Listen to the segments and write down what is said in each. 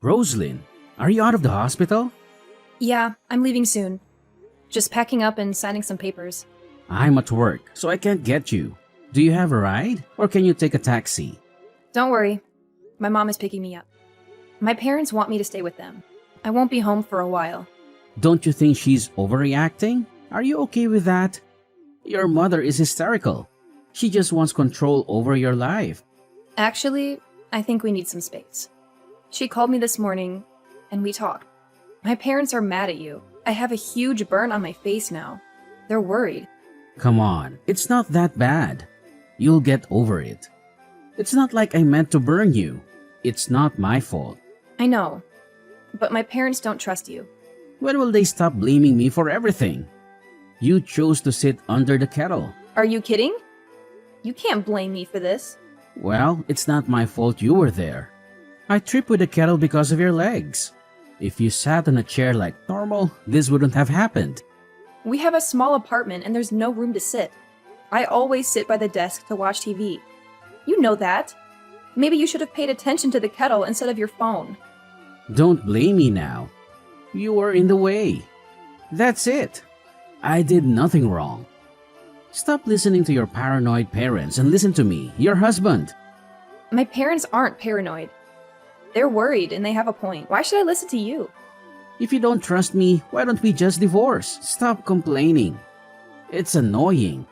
Roslyn, are you out of the hospital? Yeah, I'm leaving soon. Just packing up and signing some papers. I'm at work, so I can't get you. Do you have a ride? Or can you take a taxi? Don't worry. My mom is picking me up. My parents want me to stay with them. I won't be home for a while. Don't you think she's overreacting? Are you okay with that? Your mother is hysterical. She just wants control over your life. Actually, I think we need some space. She called me this morning, and we talked. My parents are mad at you. I have a huge burn on my face now. They're worried. Come on, it's not that bad. You'll get over it. It's not like I meant to burn you. It's not my fault. I know, but my parents don't trust you. When will they stop blaming me for everything? You chose to sit under the kettle. Are you kidding? You can't blame me for this. Well, it's not my fault you were there. I tripped with the kettle because of your legs. If you sat on a chair like normal, this wouldn't have happened. We have a small apartment and there's no room to sit. I always sit by the desk to watch TV. You know that. Maybe you should have paid attention to the kettle instead of your phone. Don't blame me now. You were in the way. That's it. I did nothing wrong. Stop listening to your paranoid parents and listen to me, your husband. My parents aren't paranoid. They're worried and they have a point. Why should I listen to you? If you don't trust me, why don't we just divorce? Stop complaining. It's annoying.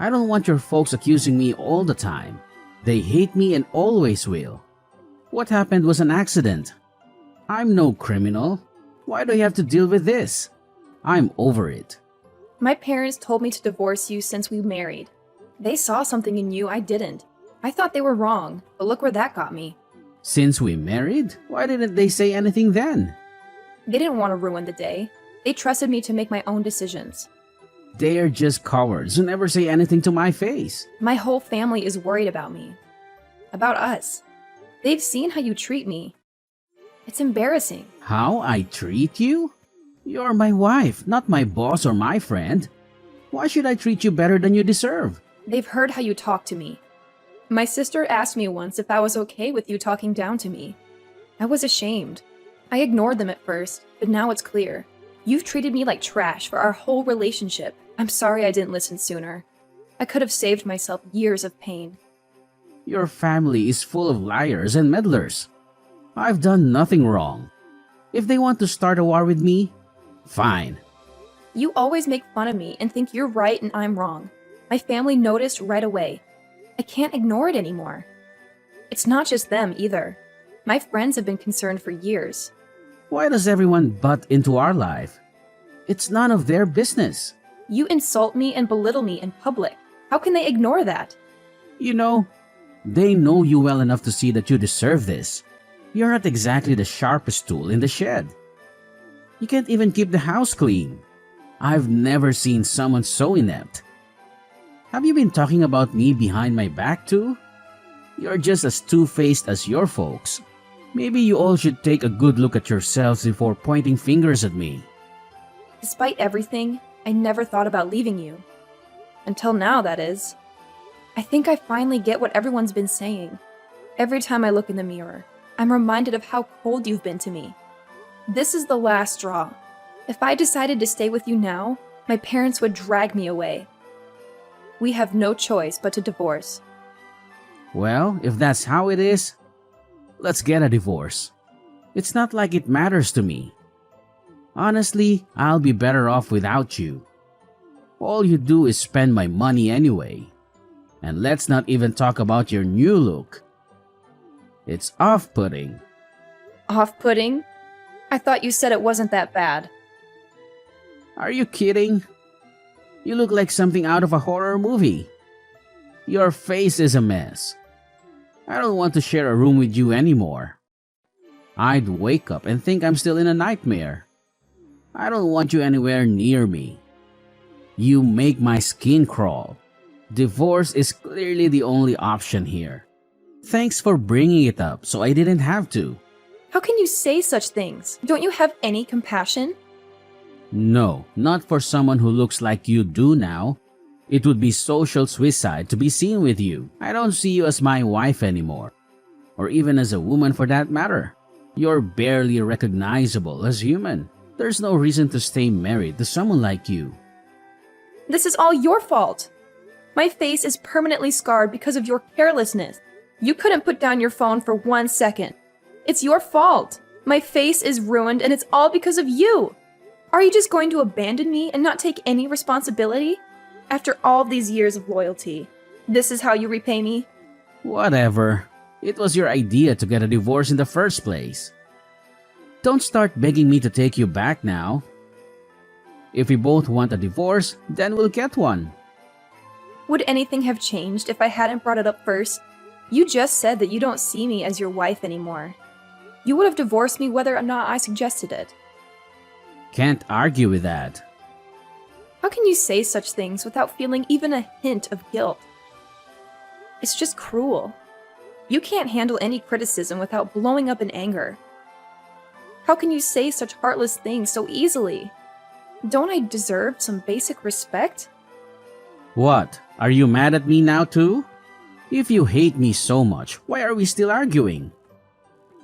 I don't want your folks accusing me all the time. They hate me and always will. What happened was an accident. I'm no criminal. Why do you have to deal with this? I'm over it. My parents told me to divorce you since we married. They saw something in you I didn't. I thought they were wrong, but look where that got me. Since we married? Why didn't they say anything then? They didn't want to ruin the day. They trusted me to make my own decisions. They're just cowards who never say anything to my face. My whole family is worried about me. About us. They've seen how you treat me. It's embarrassing. How I treat you? You're my wife, not my boss or my friend. Why should I treat you better than you deserve? They've heard how you talk to me. My sister asked me once if I was okay with you talking down to me. I was ashamed. I ignored them at first, but now it's clear. You've treated me like trash for our whole relationship. I'm sorry I didn't listen sooner. I could have saved myself years of pain. Your family is full of liars and meddlers. I've done nothing wrong. If they want to start a war with me, fine. You always make fun of me and think you're right and I'm wrong. My family noticed right away. I can't ignore it anymore. It's not just them either. My friends have been concerned for years. Why does everyone butt into our life? It's none of their business. You insult me and belittle me in public. How can they ignore that? You know, they know you well enough to see that you deserve this. You're not exactly the sharpest tool in the shed. You can't even keep the house clean. I've never seen someone so inept. Have you been talking about me behind my back too? You're just as two-faced as your folks. Maybe you all should take a good look at yourselves before pointing fingers at me. Despite everything, I never thought about leaving you. Until now, that is. I think I finally get what everyone's been saying. Every time I look in the mirror, I'm reminded of how cold you've been to me. This is the last straw. If I decided to stay with you now, my parents would drag me away. We have no choice but to divorce. Well, if that's how it is, let's get a divorce. It's not like it matters to me. Honestly, I'll be better off without you. All you do is spend my money anyway. And let's not even talk about your new look. It's off-putting. Off-putting? I thought you said it wasn't that bad. Are you kidding? You look like something out of a horror movie. Your face is a mess. I don't want to share a room with you anymore. I'd wake up and think I'm still in a nightmare. I don't want you anywhere near me. You make my skin crawl. Divorce is clearly the only option here. Thanks for bringing it up so I didn't have to. How can you say such things? Don't you have any compassion? No, not for someone who looks like you do now. It would be social suicide to be seen with you. I don't see you as my wife anymore. Or even as a woman for that matter. You're barely recognizable as human. There's no reason to stay married to someone like you. This is all your fault. My face is permanently scarred because of your carelessness. You couldn't put down your phone for 1 second. It's your fault. My face is ruined and it's all because of you. Are you just going to abandon me and not take any responsibility? After all these years of loyalty, this is how you repay me? Whatever. It was your idea to get a divorce in the first place. Don't start begging me to take you back now. If we both want a divorce, then we'll get one. Would anything have changed if I hadn't brought it up first? You just said that you don't see me as your wife anymore. You would have divorced me whether or not I suggested it. Can't argue with that. How can you say such things without feeling even a hint of guilt? It's just cruel. You can't handle any criticism without blowing up in anger. How can you say such heartless things so easily? Don't I deserve some basic respect? What? Are you mad at me now too? If you hate me so much, why are we still arguing?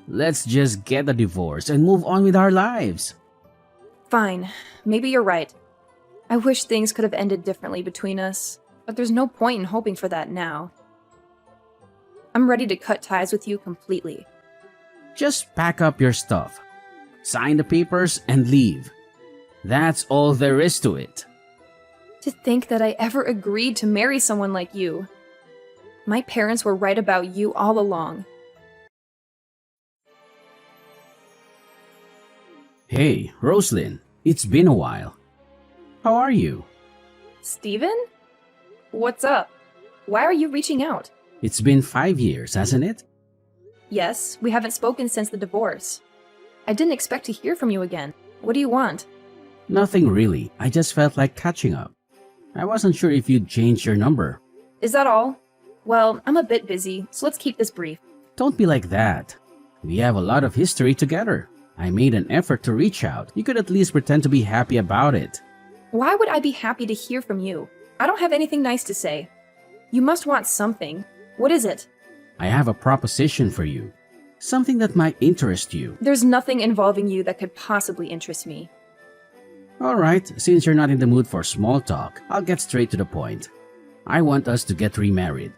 Let's just get a divorce and move on with our lives. Fine, maybe you're right. I wish things could have ended differently between us, but there's no point in hoping for that now. I'm ready to cut ties with you completely. Just pack up your stuff, sign the papers, and leave. That's all there is to it. To think that I ever agreed to marry someone like you. My parents were right about you all along. Hey, Roslyn, it's been a while. How are you? Steven? What's up? Why are you reaching out? It's been 5 years, hasn't it? Yes, we haven't spoken since the divorce. I didn't expect to hear from you again. What do you want? Nothing really. I just felt like catching up. I wasn't sure if you'd changed your number. Is that all? Well, I'm a bit busy, so let's keep this brief. Don't be like that. We have a lot of history together. I made an effort to reach out. You could at least pretend to be happy about it. Why would I be happy to hear from you? I don't have anything nice to say. You must want something. What is it? I have a proposition for you. Something that might interest you. There's nothing involving you that could possibly interest me. Alright, since you're not in the mood for small talk, I'll get straight to the point. I want us to get remarried.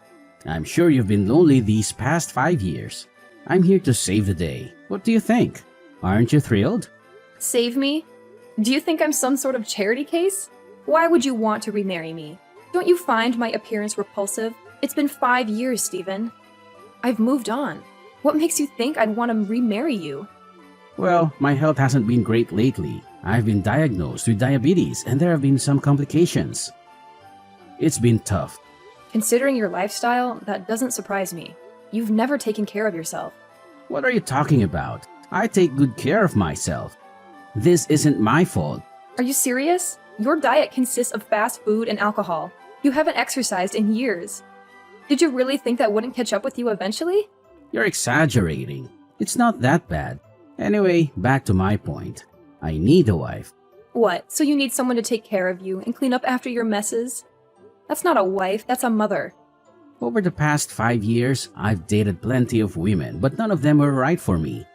I'm sure you've been lonely these past 5 years. I'm here to save the day. What do you think? Aren't you thrilled? Save me? Do you think I'm some sort of charity case? Why would you want to remarry me? Don't you find my appearance repulsive? It's been 5 years, Steven. I've moved on. What makes you think I'd want to remarry you? Well, my health hasn't been great lately. I've been diagnosed with diabetes and there have been some complications. It's been tough. Considering your lifestyle, that doesn't surprise me. You've never taken care of yourself. What are you talking about? I take good care of myself. This isn't my fault. Are you serious? Your diet consists of fast food and alcohol. You haven't exercised in years. Did you really think that wouldn't catch up with you eventually? You're exaggerating. It's not that bad. Anyway, back to my point. I need a wife. What, so you need someone to take care of you and clean up after your messes? That's not a wife, that's a mother. Over the past 5 years, I've dated plenty of women, but none of them were right for me.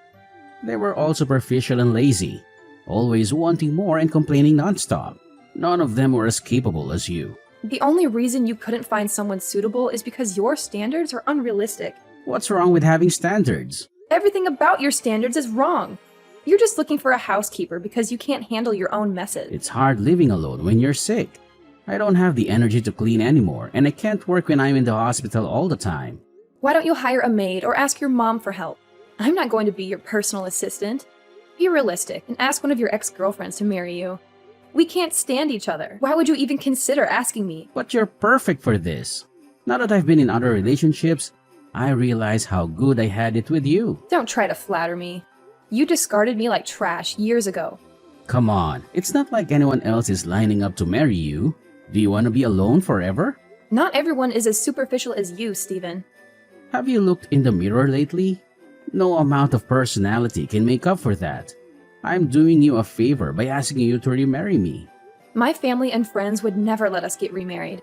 They were all superficial and lazy, always wanting more and complaining nonstop. None of them were as capable as you. The only reason you couldn't find someone suitable is because your standards are unrealistic. What's wrong with having standards? Everything about your standards is wrong. You're just looking for a housekeeper because you can't handle your own messes. It's hard living alone when you're sick. I don't have the energy to clean anymore, and I can't work when I'm in the hospital all the time. Why don't you hire a maid or ask your mom for help? I'm not going to be your personal assistant. Be realistic and ask one of your ex-girlfriends to marry you. We can't stand each other. Why would you even consider asking me? But you're perfect for this. Now that I've been in other relationships, I realize how good I had it with you. Don't try to flatter me. You discarded me like trash years ago. Come on, it's not like anyone else is lining up to marry you. Do you want to be alone forever? Not everyone is as superficial as you, Steven. Have you looked in the mirror lately? No amount of personality can make up for that. I'm doing you a favor by asking you to remarry me. My family and friends would never let us get remarried.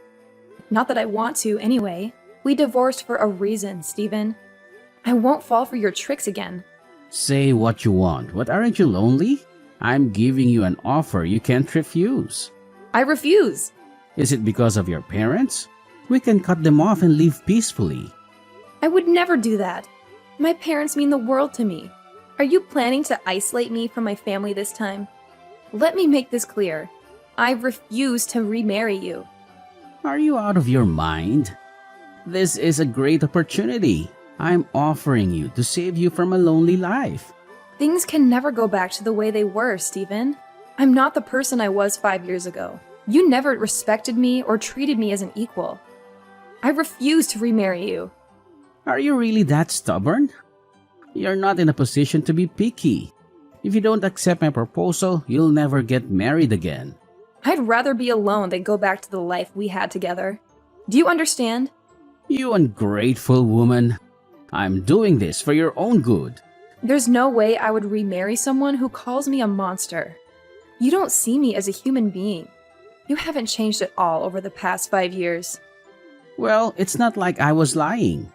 Not that I want to, anyway. We divorced for a reason, Steven. I won't fall for your tricks again. Say what you want, but aren't you lonely? I'm giving you an offer you can't refuse. I refuse. Is it because of your parents? We can cut them off and live peacefully. I would never do that. My parents mean the world to me. Are you planning to isolate me from my family this time? Let me make this clear. I refuse to remarry you. Are you out of your mind? This is a great opportunity. I'm offering you to save you from a lonely life. Things can never go back to the way they were, Stephen. I'm not the person I was 5 years ago. You never respected me or treated me as an equal. I refuse to remarry you. Are you really that stubborn? You're not in a position to be picky. If you don't accept my proposal, you'll never get married again. I'd rather be alone than go back to the life we had together. Do you understand? You ungrateful woman. I'm doing this for your own good. There's no way I would remarry someone who calls me a monster. You don't see me as a human being. You haven't changed at all over the past 5 years. Well, it's not like I was lying.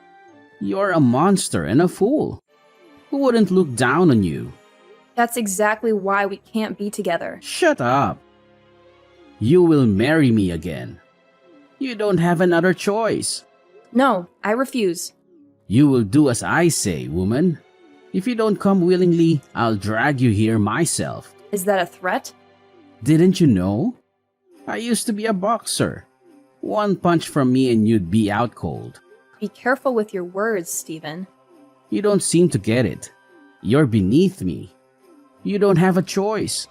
You're a monster and a fool. Who wouldn't look down on you? That's exactly why we can't be together. Shut up. You will marry me again. You don't have another choice. No, I refuse. You will do as I say, woman. If you don't come willingly, I'll drag you here myself. Is that a threat? Didn't you know? I used to be a boxer. One punch from me and you'd be out cold. Be careful with your words, Stephen. You don't seem to get it. You're beneath me. You don't have a choice.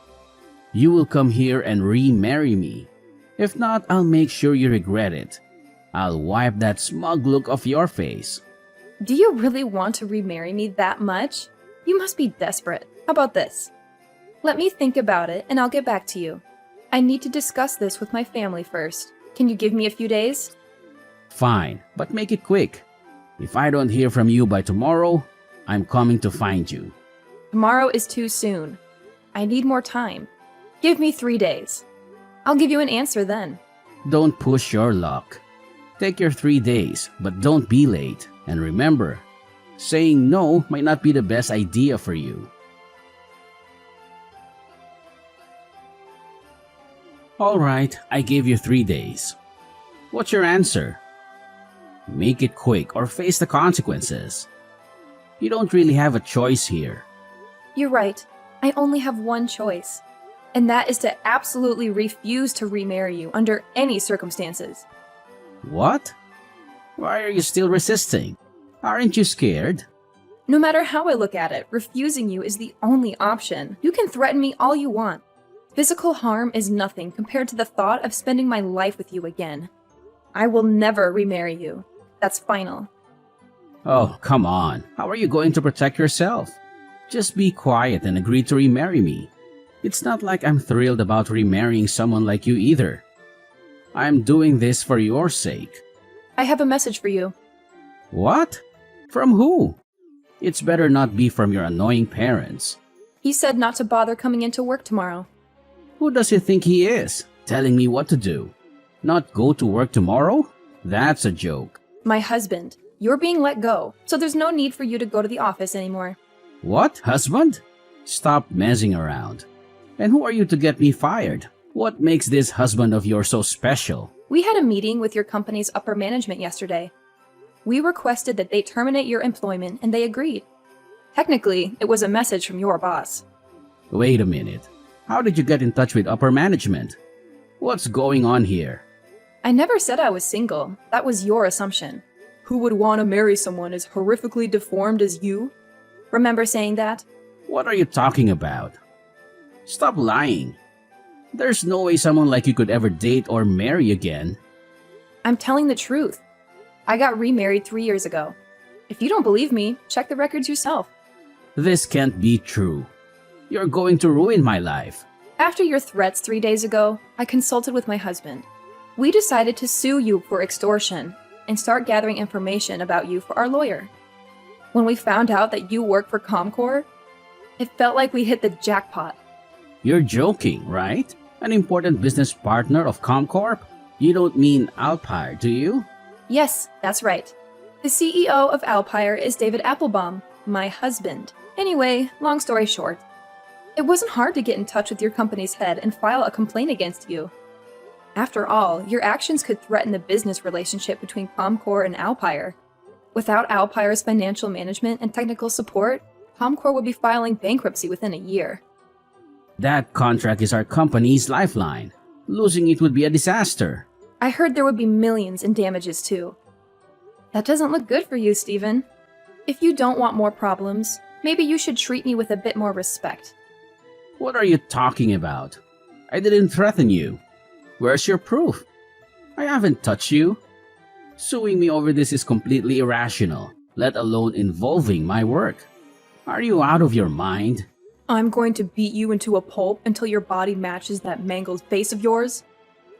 You will come here and remarry me. If not, I'll make sure you regret it. I'll wipe that smug look off your face. Do you really want to remarry me that much? You must be desperate. How about this? Let me think about it and I'll get back to you. I need to discuss this with my family first. Can you give me a few days? Fine, but make it quick. If I don't hear from you by tomorrow, I'm coming to find you. Tomorrow is too soon. I need more time. Give me 3 days. I'll give you an answer then. Don't push your luck. Take your 3 days, but don't be late. And remember, saying no might not be the best idea for you. Alright, I gave you 3 days. What's your answer? Make it quick or face the consequences. You don't really have a choice here. You're right. I only have one choice. And that is to absolutely refuse to remarry you under any circumstances. What? Why are you still resisting? Aren't you scared? No matter how I look at it, refusing you is the only option. You can threaten me all you want. Physical harm is nothing compared to the thought of spending my life with you again. I will never remarry you. That's final. Oh, come on. How are you going to protect yourself? Just be quiet and agree to remarry me. It's not like I'm thrilled about remarrying someone like you either. I'm doing this for your sake. I have a message for you. What? From who? It's better not be from your annoying parents. He said not to bother coming into work tomorrow. Who does he think he is, telling me what to do? Not go to work tomorrow? That's a joke. My husband. You're being let go, so there's no need for you to go to the office anymore. What? Husband? Stop messing around. And who are you to get me fired? What makes this husband of yours so special? We had a meeting with your company's upper management yesterday. We requested that they terminate your employment and they agreed. Technically, it was a message from your boss. Wait a minute. How did you get in touch with upper management? What's going on here? I never said I was single. That was your assumption. Who would want to marry someone as horrifically deformed as you? Remember saying that? What are you talking about? Stop lying. There's no way someone like you could ever date or marry again. I'm telling the truth. I got remarried 3 years ago. If you don't believe me, check the records yourself. This can't be true. You're going to ruin my life. After your threats 3 days ago, I consulted with my husband. We decided to sue you for extortion and start gathering information about you for our lawyer. When we found out that you work for Comcor, it felt like we hit the jackpot. You're joking, right? An important business partner of Comcorp? You don't mean Alpine, do you? Yes, that's right. The CEO of Alpire is David Applebaum, my husband. Anyway, long story short, it wasn't hard to get in touch with your company's head and file a complaint against you. After all, your actions could threaten the business relationship between Comcore and Alpire. Without Alpire's financial management and technical support, Comcore would be filing bankruptcy within a year. That contract is our company's lifeline. Losing it would be a disaster. I heard there would be millions in damages too. That doesn't look good for you, Stephen. If you don't want more problems, maybe you should treat me with a bit more respect. What are you talking about? I didn't threaten you. Where's your proof? I haven't touched you. Suing me over this is completely irrational, let alone involving my work. Are you out of your mind? I'm going to beat you into a pulp until your body matches that mangled face of yours?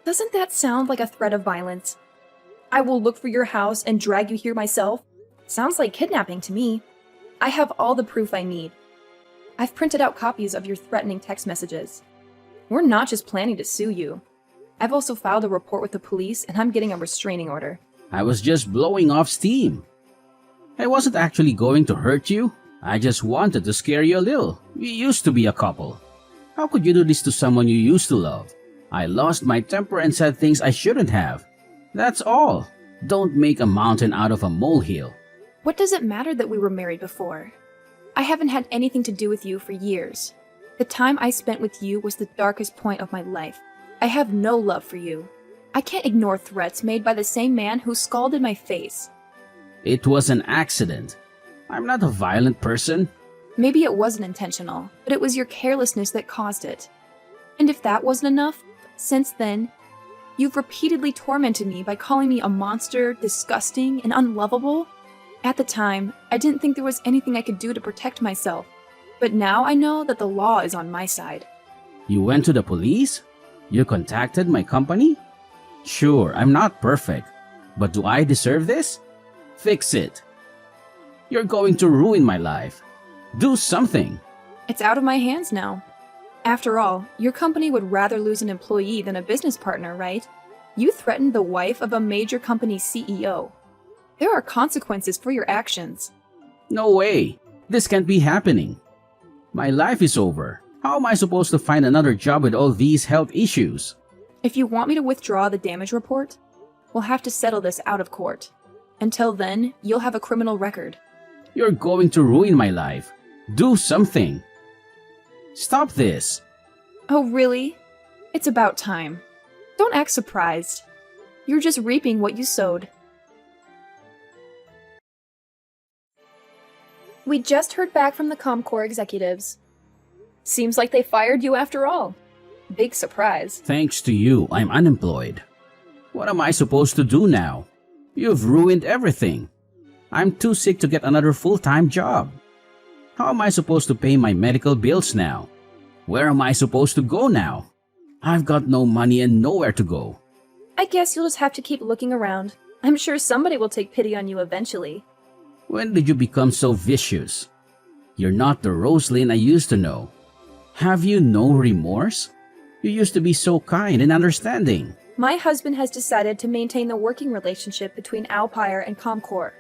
Doesn't that sound like a threat of violence? I will look for your house and drag you here myself. Sounds like kidnapping to me. I have all the proof I need. I've printed out copies of your threatening text messages. We're not just planning to sue you. I've also filed a report with the police and I'm getting a restraining order. I was just blowing off steam. I wasn't actually going to hurt you. I just wanted to scare you a little. We used to be a couple. How could you do this to someone you used to love? I lost my temper and said things I shouldn't have. That's all. Don't make a mountain out of a molehill. What does it matter that we were married before? I haven't had anything to do with you for years. The time I spent with you was the darkest point of my life. I have no love for you. I can't ignore threats made by the same man who scalded my face. It was an accident. I'm not a violent person. Maybe it wasn't intentional, but it was your carelessness that caused it. And if that wasn't enough, since then, you've repeatedly tormented me by calling me a monster, disgusting, and unlovable. At the time, I didn't think there was anything I could do to protect myself. But now I know that the law is on my side. You went to the police? You contacted my company? Sure, I'm not perfect. But do I deserve this? Fix it. You're going to ruin my life. Do something. It's out of my hands now. After all, your company would rather lose an employee than a business partner, right? You threatened the wife of a major company CEO. There are consequences for your actions. No way. This can't be happening. My life is over. How am I supposed to find another job with all these health issues? If you want me to withdraw the damage report, we'll have to settle this out of court. Until then, you'll have a criminal record. You're going to ruin my life. Do something. Stop this. Oh, really? It's about time. Don't act surprised. You're just reaping what you sowed. We just heard back from the Comcore executives. Seems like they fired you after all. Big surprise. Thanks to you, I'm unemployed. What am I supposed to do now? You've ruined everything. I'm too sick to get another full-time job. How am I supposed to pay my medical bills now? Where am I supposed to go now? I've got no money and nowhere to go. I guess you'll just have to keep looking around. I'm sure somebody will take pity on you eventually. When did you become so vicious? You're not the Rosalind I used to know. Have you no remorse? You used to be so kind and understanding. My husband has decided to maintain the working relationship between Alpire and Comcore.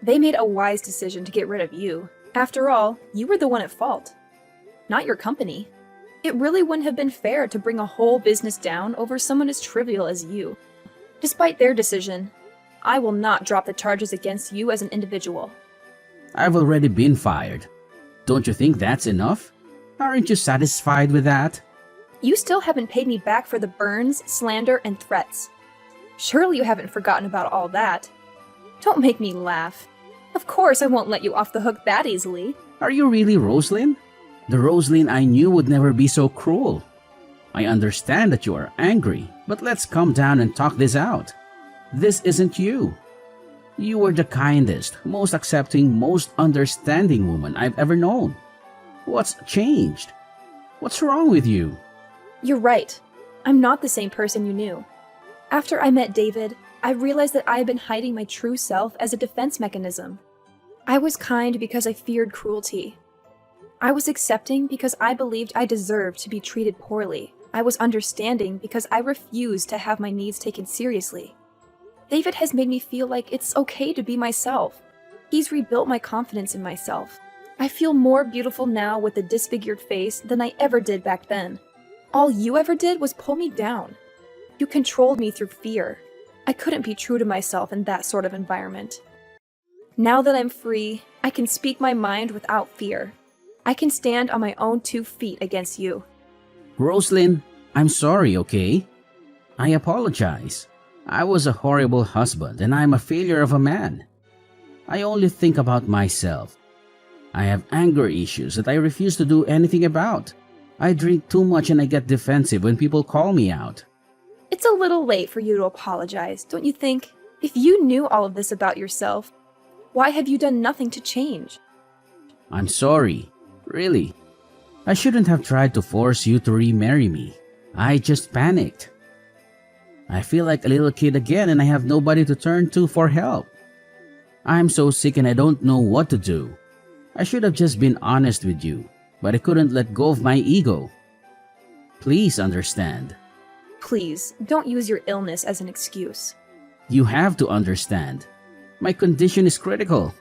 They made a wise decision to get rid of you. After all, you were the one at fault, not your company. It really wouldn't have been fair to bring a whole business down over someone as trivial as you. Despite their decision, I will not drop the charges against you as an individual. I've already been fired. Don't you think that's enough? Aren't you satisfied with that? You still haven't paid me back for the burns, slander, and threats. Surely you haven't forgotten about all that. Don't make me laugh. Of course I won't let you off the hook that easily. Are you really Rosalind? The Rosalind I knew would never be so cruel. I understand that you are angry, but let's calm down and talk this out. This isn't you. You were the kindest, most accepting, most understanding woman I've ever known. What's changed? What's wrong with you? You're right. I'm not the same person you knew. After I met David, I realized that I had been hiding my true self as a defense mechanism. I was kind because I feared cruelty. I was accepting because I believed I deserved to be treated poorly. I was understanding because I refused to have my needs taken seriously. David has made me feel like it's okay to be myself. He's rebuilt my confidence in myself. I feel more beautiful now with a disfigured face than I ever did back then. All you ever did was pull me down. You controlled me through fear. I couldn't be true to myself in that sort of environment. Now that I'm free, I can speak my mind without fear. I can stand on my own 2 feet against you. Roslyn, I'm sorry, okay? I apologize. I was a horrible husband and I'm a failure of a man. I only think about myself. I have anger issues that I refuse to do anything about. I drink too much and I get defensive when people call me out. It's a little late for you to apologize, don't you think? If you knew all of this about yourself, why have you done nothing to change? I'm sorry. Really. I shouldn't have tried to force you to remarry me. I just panicked. I feel like a little kid again and I have nobody to turn to for help. I'm so sick and I don't know what to do. I should have just been honest with you, but I couldn't let go of my ego. Please understand. Please, don't use your illness as an excuse. You have to understand. My condition is critical.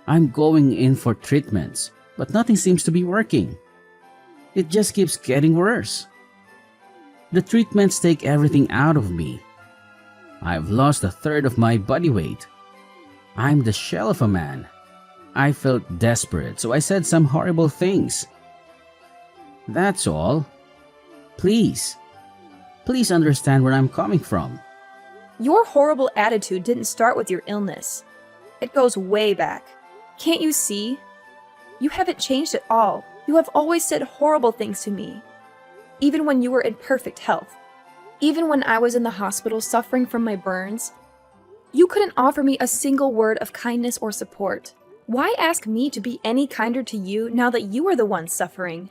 I'm going in for treatments, but nothing seems to be working. It just keeps getting worse. The treatments take everything out of me. I've lost 1/3 of my body weight. I'm the shell of a man. I felt desperate, so I said some horrible things. That's all. Please understand where I'm coming from. Your horrible attitude didn't start with your illness. It goes way back. Can't you see? You haven't changed at all. You have always said horrible things to me. Even when you were in perfect health. Even when I was in the hospital suffering from my burns, you couldn't offer me a single word of kindness or support. Why ask me to be any kinder to you now that you are the one suffering?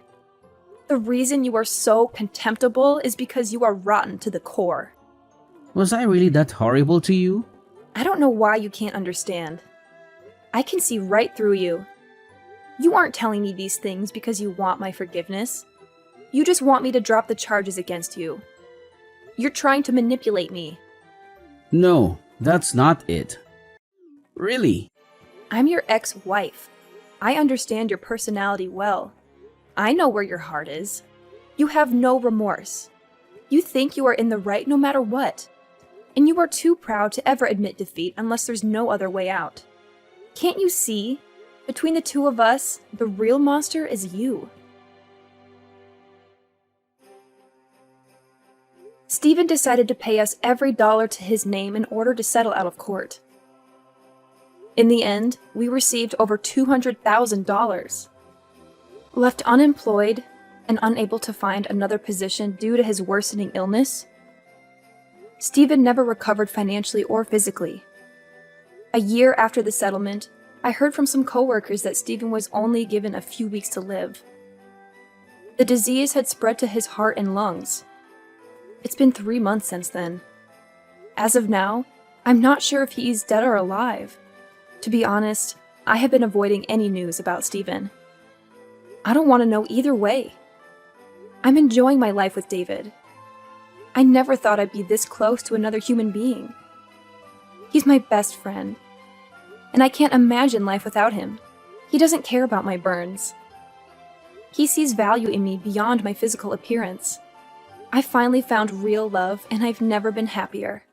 The reason you are so contemptible is because you are rotten to the core. Was I really that horrible to you? I don't know why you can't understand. I can see right through you. You aren't telling me these things because you want my forgiveness. You just want me to drop the charges against you. You're trying to manipulate me. No, that's not it. Really? I'm your ex-wife. I understand your personality well. I know where your heart is. You have no remorse. You think you are in the right no matter what. And you are too proud to ever admit defeat unless there's no other way out. Can't you see? Between the two of us, the real monster is you. Stephen decided to pay us every dollar to his name in order to settle out of court. In the end, we received over $200,000. Left unemployed and unable to find another position due to his worsening illness, Stephen never recovered financially or physically. A year after the settlement, I heard from some coworkers that Stephen was only given a few weeks to live. The disease had spread to his heart and lungs. It's been 3 months since then. As of now, I'm not sure if he's dead or alive. To be honest, I have been avoiding any news about Stephen. I don't want to know either way. I'm enjoying my life with David. I never thought I'd be this close to another human being. He's my best friend, and I can't imagine life without him. He doesn't care about my burns. He sees value in me beyond my physical appearance. I finally found real love, and I've never been happier.